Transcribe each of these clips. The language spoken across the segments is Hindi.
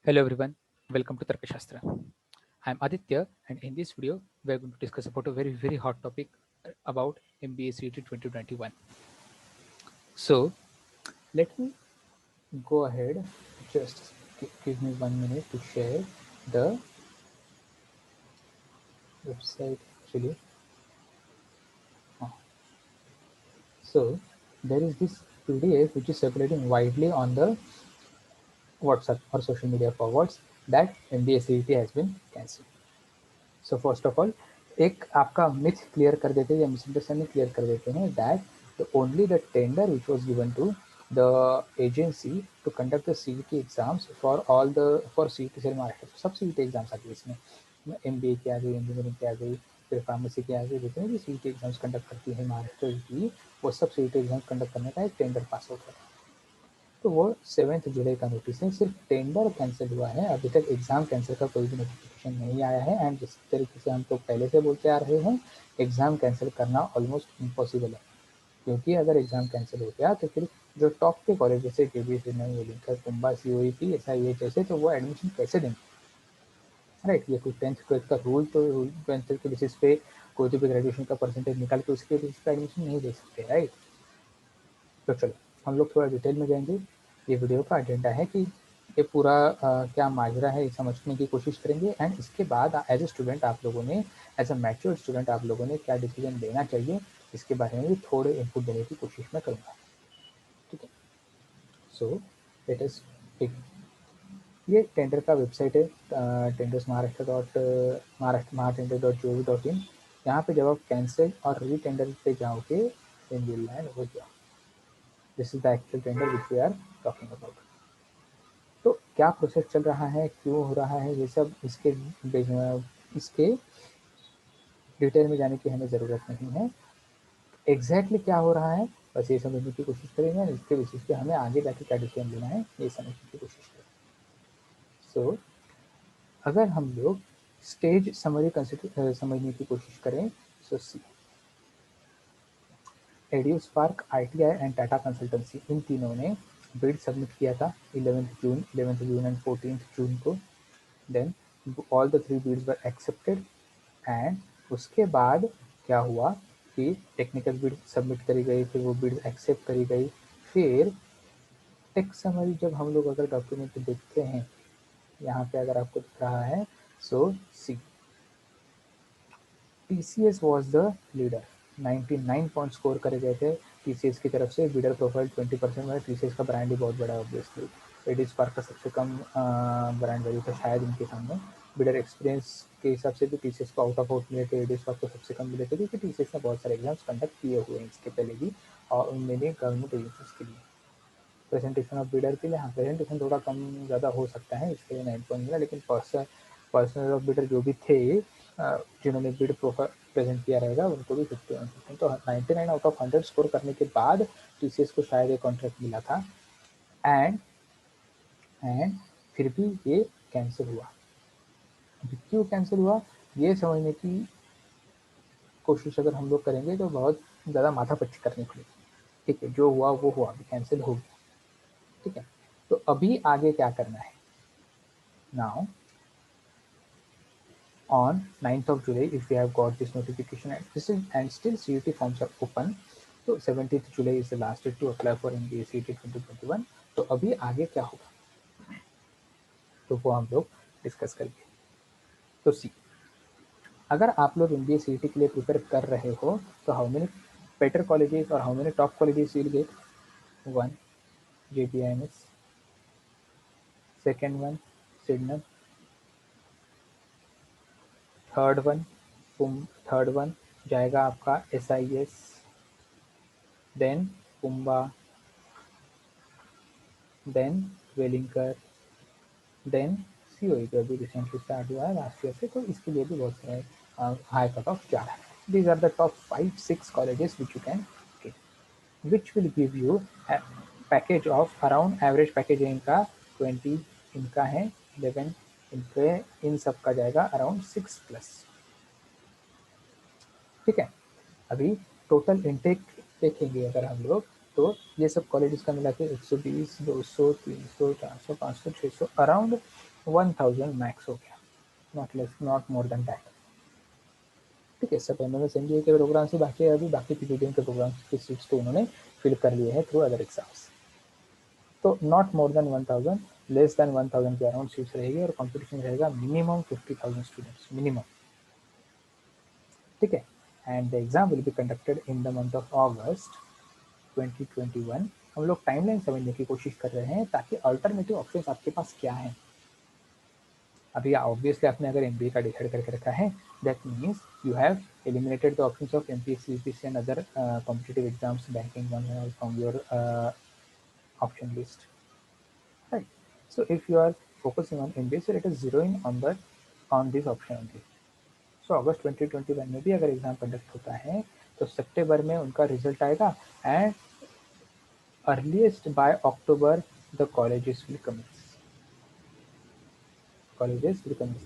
Hello everyone, welcome to Tarkashastra. I am Aditya and in this video we are going to discuss about a very hot topic about MBA CET 2021. So let me go ahead, just give me 1 minute to share the website actually. Uh, So there is this PDF which is circulating widely on the WhatsApp or social media forwards that MBA CET has been cancelled. So first of all एक आपका मिथ क्लियर कर देते हैं या मिसअंडरस्टैंडिंग क्लियर कर देते हैं that the only the tender which was given to the agency to conduct the CET exams for all the for CET cell Maharashtra सब CET एग्जाम्स आ गई इसमें MBA की आ गई, इंजीनियरिंग की आ गई, फिर फार्मेसी की आ गई, जितने भी CET एग्जाम्स कंडक्ट करती है महाराष्ट्र की वो सब CET एग्जाम्स कंडक्ट करने का एक टेंडर पास आउट है। तो वो 7 जुलाई का नोटिस है, सिर्फ टेंडर कैंसिल हुआ है, अभी तक एग्जाम कैंसिल का कोई भी नोटिफिकेशन नहीं आया है। एंड जिस तरीके से हम लोग पहले से बोलते आ रहे हैं, एग्जाम कैंसिल करना ऑलमोस्ट इम्पॉसिबल है, क्योंकि अगर एग्जाम कैंसिल हो गया तो फिर जो टॉप के कॉलेज जैसे KBS, linker, Kumbha, COEP, SIH जैसे, तो वो एडमिशन कैसे देंगे? राइट, ये कोई 10th 12th का रूल, तो 10th के बेसिस पे कोई तो भी ग्रेजुएशन का परसेंटेज निकाल के उसके बेसिस पे एडमिशन नहीं दे सकते, राइट। तो चलो हम लोग थोड़ा डिटेल में जाएंगे। ये वीडियो का एजेंडा है कि ये पूरा क्या माजरा है ये समझने की कोशिश करेंगे, एंड इसके बाद एज ए स्टूडेंट आप लोगों ने, एज अ मैच्योर स्टूडेंट आप लोगों ने क्या डिसीजन लेना चाहिए इसके बारे में भी थोड़े इनपुट देने की कोशिश मैं करूँगा, ठीक है। सो लेट अस टेक, ये टेंडर का वेबसाइट है, टेंडर्स महाराष्ट्र डॉट महाराष्ट्र महाटेंडर.gov.in। यहाँ पे जब आप कैंसिल और री टेंडर पे जाओगे then will land over here. This is the actual tender which we are talking about. तो क्या प्रोसेस चल रहा है, क्यों हो रहा है, ये सब इसके डिटेल में जाने की हमें ज़रूरत नहीं है। एग्जैक्टली क्या हो रहा है बस ये समझने की कोशिश करेंगे, इसके बेसिस पे हमें आगे जाके क्या डिसीजन लेना है ये समझने की कोशिश करेंगे। सो अगर हम लोग स्टेज समरी समझने की कोशिश करें, सो सी एडियोस्पार्क, ITI एंड टाटा कंसल्टेंसी, इन तीनों ने बिड सबमिट किया था 11th June and 14th June को। Then all the 3 bids were accepted, and उसके बाद क्या हुआ कि टेक्निकल बिड सबमिट करी गई, फिर वो बिड एक्सेप्ट करी गई। फिर टेक समरी जब हम लोग अगर डॉक्यूमेंट देखते हैं, यहाँ पे अगर आपको दिख रहा है, सो सी TCS was the leader, 99 point score करे गए थे TCS की तरफ से। बिडर प्रोफाइल 20% में, TCS का ब्रांड ही बहुत बड़ा है ऑब्वियसली। एडिस पार्क का सबसे कम ब्रांड वैल्यू था शायद इनके सामने। बिडर एक्सपीरियंस के हिसाब से भी TCS को आउट ऑफ आउट मिले थे, एडिस पार्क को सबसे कम मिले थे, क्योंकि TCS ने बहुत सारे एग्जाम्स कंडक्ट किए हुए हैं इसके पहले भी, और उनमें गवर्नमेंट एजेंसीज के लिए। प्रेजेंटेशन ऑफ बिडर के लिए, हाँ प्रेजेंटेशन थोड़ा कम ज़्यादा हो सकता है, इसके लिए 9 पॉइंट मिला, लेकिन पर्सनल ऑफ बिडर जो भी थे जिन्होंने बिड प्रोफाइल प्रेजेंट किया रहेगा उनको भी 51। तो 99 आउट ऑफ 100 स्कोर करने के बाद TCS को शायद एक कॉन्ट्रैक्ट मिला था, एंड फिर भी ये कैंसिल हुआ। क्यों कैंसिल हुआ ये समझने की कोशिश अगर हम लोग करेंगे तो बहुत ज़्यादा माथापच्ची करनी पड़ेगी, ठीक है। जो हुआ वो हुआ, कैंसिल हो गया, ठीक है। तो अभी आगे क्या करना है? Now on 9th of July, if we have got this notification, and still CET forms are open, तो 17th July is the last date to apply for MBA CET 2021। तो अभी आगे क्या होगा तो वो हम लोग डिस्कस करेंगे। तो सी, अगर आप लोग MBA CET के लिए प्रिपेयर कर रहे हो तो हाउ मेनी बेटर कॉलेजेस और how many top colleges will get? 1 JBIMS, second one Sydenham, third one third one जाएगा आपका SIS, देन कुंबा, देन वेलिंकर, देन COE जो अभी रिसेंटली स्टार्ट हुआ है लास्ट ईयर से, तो इसके लिए भी बहुत सारे हाई कट ऑफ जा रहा है। These are the top 5-6 colleges which you can get, which will give you package of around, average package है इनका 20, इनका है 11, इनके इन सब का जाएगा अराउंड 6+, ठीक है। अभी टोटल इनटेक देखेंगे अगर हम लोग, तो ये सब कॉलेजेस का मिला के 120, 200, 300, 400, 500, 600 अराउंड 1000 मैक्स हो गया, not less, not more than that. ठीक है, सब एमएमएस एमबीए के प्रोग्राम से बाकी अभी बाकी पीपीटीएम के प्रोग्राम की सीट्स तो उन्होंने फिल कर लिए हैं थ्रू अदर एग्जाम्स। तो not more than 1000, less than 1000 के अराउंड सीट्स रहेगी और कंपटीशन रहेगा मिनिमम 50,000 स्टूडेंट्स मिनिमम। ठीक है, and the exam will be conducted in the month of अगस्त 2021। हम लोग टाइमलाइन समझने की कोशिश कर रहे हैं ताकि अल्टरनेटिव ऑप्शंस आपके पास क्या हैं। अभी ऑब्वियसली आपने अगर एमबीए का डिसाइड करके रखा है, that means you have eliminated the options of MPSC, UPSC and other competitive exams, banking ones from your option list, right? So if you are focusing on MBA, so let us zero in on this option only. So अगस्त 2021 में भी अगर एग्जाम कंडक्ट होता है तो सितंबर में उनका रिजल्ट आएगा and earliest by October the colleges will commence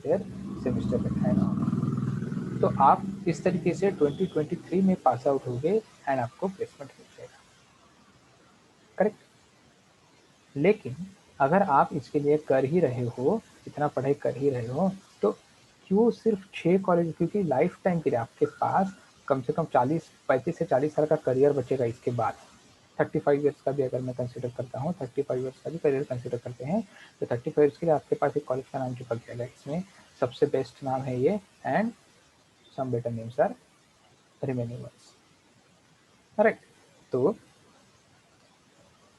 their semester and तो आप इस तरीके से 2023 में पास आउट हो गए एंड आपको प्लेसमेंट मिल जाएगा, करेक्ट। लेकिन अगर आप इसके लिए कर ही रहे हो, इतना पढ़ाई कर ही रहे हो, तो क्यों सिर्फ 6 कॉलेज, क्योंकि लाइफ टाइम के लिए आपके पास कम से कम 35 से 40 साल का करियर बचेगा इसके बाद। 35 ईयर्स का भी अगर मैं कंसिडर करता हूँ, 35 ईयर्स का भी करियर कंसिडर करते हैं, तो 35 ईयर्स के लिए आपके पास एक कॉलेज का नाम चिपक जाएगा। इसमें सबसे बेस्ट नाम है ये and some better names are remaining ones, correct. तो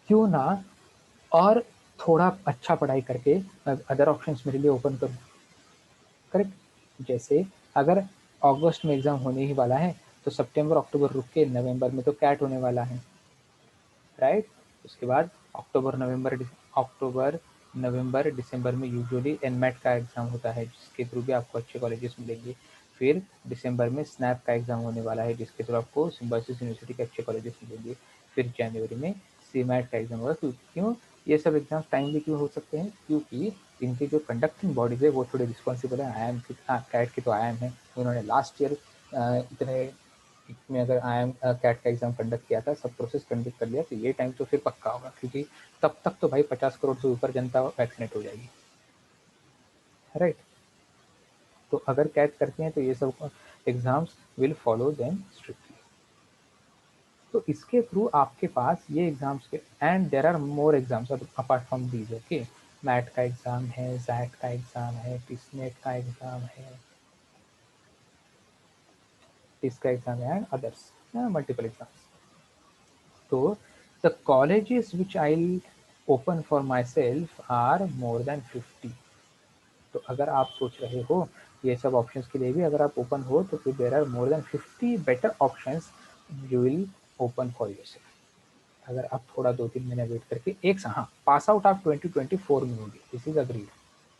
क्यों ना और थोड़ा अच्छा पढ़ाई करके अदर ऑप्शंस मेरे लिए ओपन करूँ, करेक्ट। जैसे अगर अगस्त में एग्जाम होने ही वाला है तो सितंबर अक्टूबर रुक के नवंबर में तो कैट होने वाला है, राइट। उसके बाद अक्टूबर नवंबर दिसंबर में यूजुअली एनमैट का एग्जाम होता है जिसके थ्रू भी आपको अच्छे कॉलेजेस मिलेंगे। फिर दिसंबर में स्नैप का एग्जाम होने वाला है जिसके थ्रू आपको सिम्बायोसिस यूनिवर्सिटी के अच्छे कॉलेजेस मिलेंगे। फिर जनवरी में सीमैट का एग्जाम होगा। क्यों ये सब एग्जाम टाइमली क्यों हो सकते हैं? क्योंकि इनकी जो कंडक्टिंग बॉडीज है वो थोड़े रिस्पॉन्सिबल है। आई एम कैट की तो आई एम है, उन्होंने लास्ट ईयर इतने में अगर आई एम कैट का एग्जाम कंडक्ट किया था, सब प्रोसेस कंडक्ट कर लिया, तो ये टाइम तो फिर पक्का होगा क्योंकि तब तक तो भाई 50 करोड़ से ऊपर जनता वैक्सीनेट हो जाएगी, राइट। तो अगर कैट करते हैं तो ये सब exams will follow them strictly. तो इसके थ्रू आपके पास ये एग्जाम्स के and there are more exams apart from these, okay. MAT का एग्जाम है, जैट का एग्जाम है, टिसनेट का एग्जाम है, टिस का एग्जाम है and others, multiple exams. So the colleges which I'll open for myself are more than 50. तो अगर आप सोच रहे हो ये सब ऑप्शंस के लिए भी अगर आप ओपन हो तो फिर there are more than 50 better options you will open for yourself. अगर आप थोड़ा 2-3 महीने वेट करके एक हाँ पास आउट आप 2024 में होगी, this is agreed,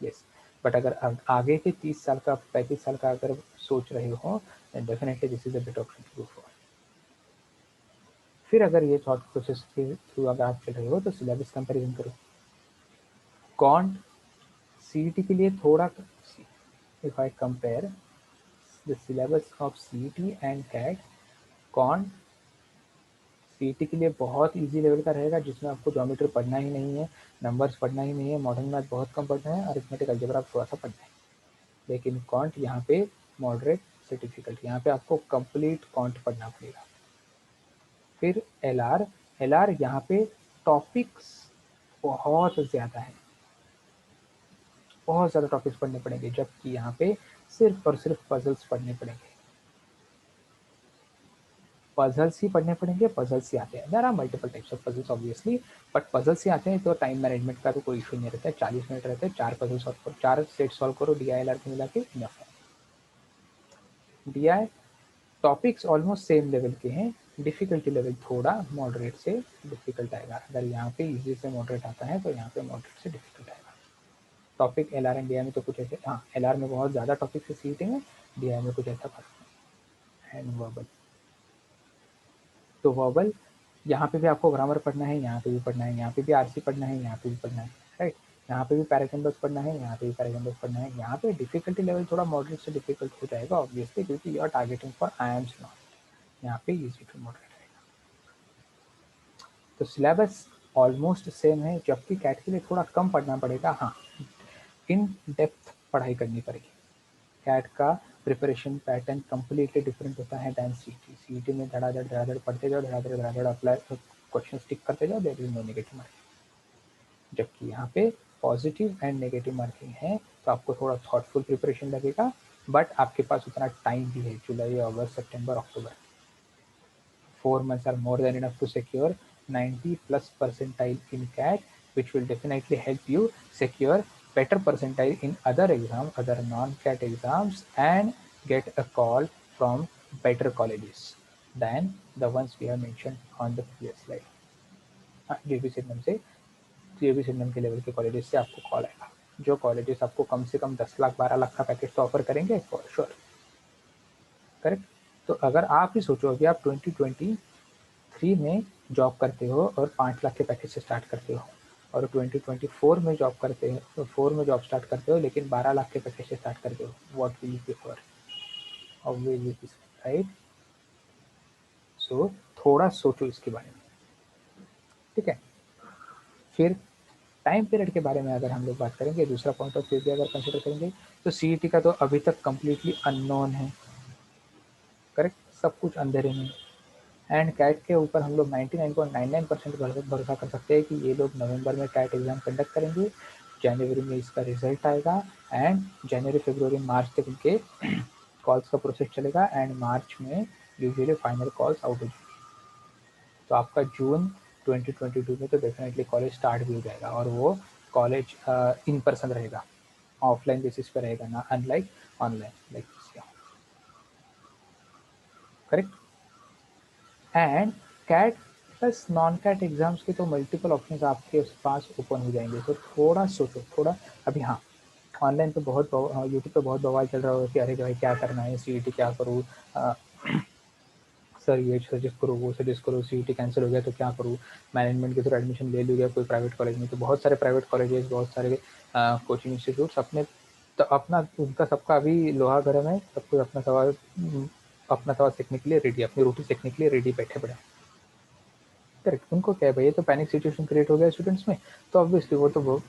yes. But अगर आगे के 30 साल का 35 साल का अगर सोच रहे हो then definitely this is a better option to go for. फिर अगर ये थॉट प्रोसेस के थ्रू अगर आप चल रहे हो तो सिलेबस कंपैरिजन करो। कॉन्ट सीईटी के लिए थोड़ा, if I compare the syllabus of CET and CAT, कॉन्ट सीईटी के लिए बहुत इजी लेवल का रहेगा जिसमें आपको ज्योमेट्री पढ़ना ही नहीं है, नंबर्स पढ़ना ही नहीं है, मॉडर्न मैथ बहुत कम पढ़ना है, अरिथमेटिक अलजेब्रा थोड़ा सा पढ़ना है। लेकिन कॉन्ट यहाँ पे मॉडरेट से डिफिकल्ट, यहाँ पे आपको कंप्लीट कॉन्ट पढ़ना पड़ेगा। फिर एलआर यहाँ पे टॉपिक्स बहुत ज़्यादा है, बहुत ज़्यादा टॉपिक्स पढ़ने पड़ेंगे, जबकि यहाँ पे सिर्फ और सिर्फ पजल्स पढ़ने पड़ेंगे, पजल्स ही पढ़ने पड़ेंगे, पजल्स ही आते हैं। There are multiple types of puzzles obviously, but puzzles ही आते हैं तो टाइम मैनेजमेंट का तो कोई इशू नहीं रहता है। 40 मिनट रहते हैं, 4 पजल सॉल्व करो, 4 सेट सॉल्व करो, DILR को मिला के इनफ है। DI topics almost same level के हैं, डिफिकल्टी लेवल थोड़ा मॉडरेट से डिफिकल्ट आएगा। अगर यहाँ पे इजी से मॉडरेट आता है तो यहाँ पे मॉडरेट से डिफिकल्ट आएगा। टॉपिक एलआर एंड DI में तो कुछ ऐसे, हाँ एलआर में बहुत ज़्यादा टॉपिक से सीखते हैं, DI में कुछ ऐसा फर्क नहीं। एंड वर्बल, तो वर्बल यहाँ पे भी आपको ग्रामर पढ़ना है, यहाँ पे भी पढ़ना है, यहाँ पे भी आरसी पढ़ना है, यहाँ पे भी पढ़ना है, राइट। यहाँ पे भी पैराग्राम्स पढ़ना है, यहाँ पे भी पैराग्राम्स पढ़ना है। यहाँ पे डिफिकल्टी लेवल थोड़ा मॉडरेट से डिफिकल्ट हो जाएगा ऑब्वियसली क्योंकि you are targeting for IIMs not, यहाँ पे इजी टू मॉडरेट रहेगा। तो सिलेबस ऑलमोस्ट सेम है, जबकि कैट के लिए थोड़ा कम पढ़ना पड़ेगा। हाँ इन डेप्थ पढ़ाई करनी पड़ेगी। कैट का प्रिपरेशन पैटर्न कम्प्लीटली डिफरेंट होता है दैन सीईटी। सीईटी में धड़ाधड़ पढ़ते जाओ, धड़ाधड़ अप्लाई क्वेश्चन टिक करते जाओ, there is no negative marking. जबकि यहाँ पे पॉजिटिव एंड नेगेटिव मार्किंग है, तो आपको थोड़ा थॉटफुल प्रिपरेशन लगेगा, बट आपके पास उतना टाइम भी है, जुलाई, अगस्त, सितंबर, अक्टूबर। 4 months are more than enough to secure 90+ percentile in CAT, which will definitely help you secure better percentile in other exams, other non-CAT exams, and get a call from better colleges than the ones we have mentioned on the previous slide. जेबी सिडनम के लेवल के कॉलेजेस से आपको कॉल आएगा, जो कॉलेजेस आपको कम से कम 10 लाख 12 लाख का पैकेज तो ऑफर करेंगे फॉर श्योर। करेक्ट। तो अगर आप ही सोचो, अभी आप 2023 में जॉब करते हो और 5 लाख के पैकेज से स्टार्ट करते हो, और 2024 में जॉब करते हो, तो 4 में जॉब स्टार्ट करते हो लेकिन 12 लाख के पैकेज से स्टार्ट करते हो, what will you prefer? Obviously, right. So थोड़ा सोचो इसके बारे में, ठीक है। फिर टाइम पीरियड के बारे में अगर हम लोग बात करेंगे, दूसरा पॉइंट ऑफ व्यू भी अगर कंसिडर करेंगे, तो सीईटी का तो अभी तक कम्प्लीटली अननोन है। करेक्ट, सब कुछ अंधेरे में। एंड कैट के ऊपर हम लोग 99.99% भरोसा कर सकते हैं कि ये लोग नवंबर में कैट एग्जाम कंडक्ट करेंगे, जनवरी में इसका रिजल्ट आएगा, एंड जनवरी फरवरी मार्च तक इनके कॉल्स का प्रोसेस चलेगा, एंड मार्च में यूजुअली फाइनल कॉल्स आउट हो जाएगी। तो आपका जून 2022 में तो डेफिनेटली कॉलेज स्टार्ट भी हो जाएगा, और वो कॉलेज इन पर्सन रहेगा, ऑफलाइन बेसिस पे रहेगा ना, unlike online like. Correct. And CAT plus non CAT exams के तो मल्टीपल ऑप्शंस आपके पास ओपन हो जाएंगे। तो थोड़ा सोचो, थोड़ा अभी। हाँ, ऑनलाइन पे बहुत यूट्यूब पे बहुत बवाल चल रहा होगा कि अरे भाई क्या करना है, सीईटी क्या करूँ, सर ये सजेस्ट करो, वो सजेस्ट करो, सीईटी कैंसिल हो गया तो क्या करूँ, मैनेजमेंट के थ्रू एडमिशन ले लिया कोई प्राइवेट कॉलेज में। तो बहुत सारे प्राइवेट कॉलेजेस, बहुत सारे कोचिंग इंस्टीट्यूट्स अपने तो अपना उनका सबका अभी लोहा गर्म है, सब कुछ अपना सवाल सीखने के लिए रेडी, अपनी रोटी सीखने के लिए रेडी बैठे पड़े। करेक्ट। उनको क्या है भाई, ये तो पैनिक सिचुएशन क्रिएट हो गया स्टूडेंट्स में, तो ऑब्वियसली वो तो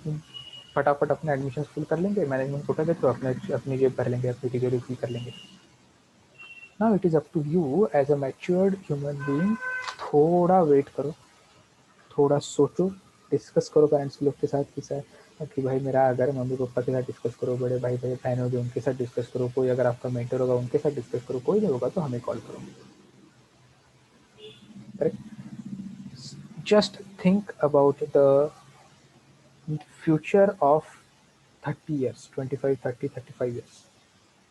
फटाफट अपने एडमिशन फुल कर लेंगे, मैनेजमेंट कोटा के थ्रू अपनी जेब भर लेंगे, अपनी तिजोरी फुल कर लेंगे। Now it is up to you as a matured human being, थोड़ा वेट करो, थोड़ा सोचो, डिस्कस करो पेरेंट्स लोग के साथ कि भाई मेरा अगर मम्मी पापा के साथ डिस्कस करो, बड़े भाई बहन होगी उनके साथ डिस्कस करो, कोई अगर आपका मेंटर होगा उनके साथ डिस्कस करो, कोई नहीं होगा तो हमें कॉल करो। Correct. Just think about the future of 30 years, 25, 30, 35 years,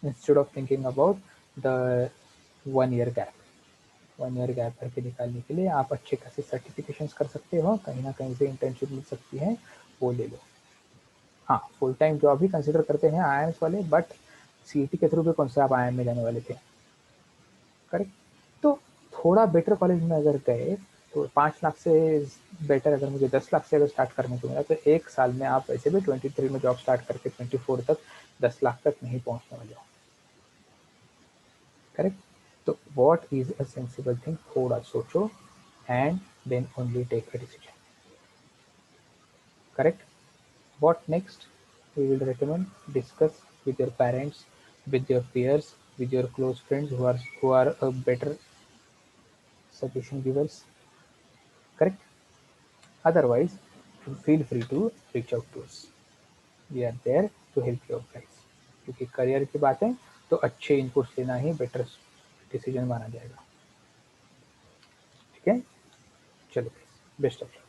instead of thinking about the 1 year gap। 1 year gap करके निकालने के लिए आप अच्छे खासे सर्टिफिकेशंस कर सकते हो, कहीं ना कहीं से इंटर्नशिप मिल सकती है, वो ले लो। हाँ, फुल टाइम जॉब भी कंसिडर करते हैं आईएएमएस वाले, बट सीईटी के थ्रू भी कौन से आप आईएम में जाने वाले थे। करेक्ट। तो थोड़ा बेटर कॉलेज में अगर गए तो 5 लाख से बेटर, अगर मुझे 10 लाख से अगर स्टार्ट करने को मिला, तो 1 साल में आप वैसे भी 23 में जॉब स्टार्ट करके 24 तक 10 लाख तक नहीं पहुंचने वाले हो। करेक्ट। तो what is a sensible thing, थोड़ा सोचो and then only take a decision. Correct. What next? We will recommend, discuss with your parents, with your peers, with your close friends who are a better suggestion givers. Correct. Otherwise, feel free to reach out to us. We are there to help you out, guys. क्योंकि करियर की बात है तो अच्छे इनपुट्स लेना ही बेटर डिसीजन माना जाएगा। ठीक है, चलो बेस्ट ऑफ लक।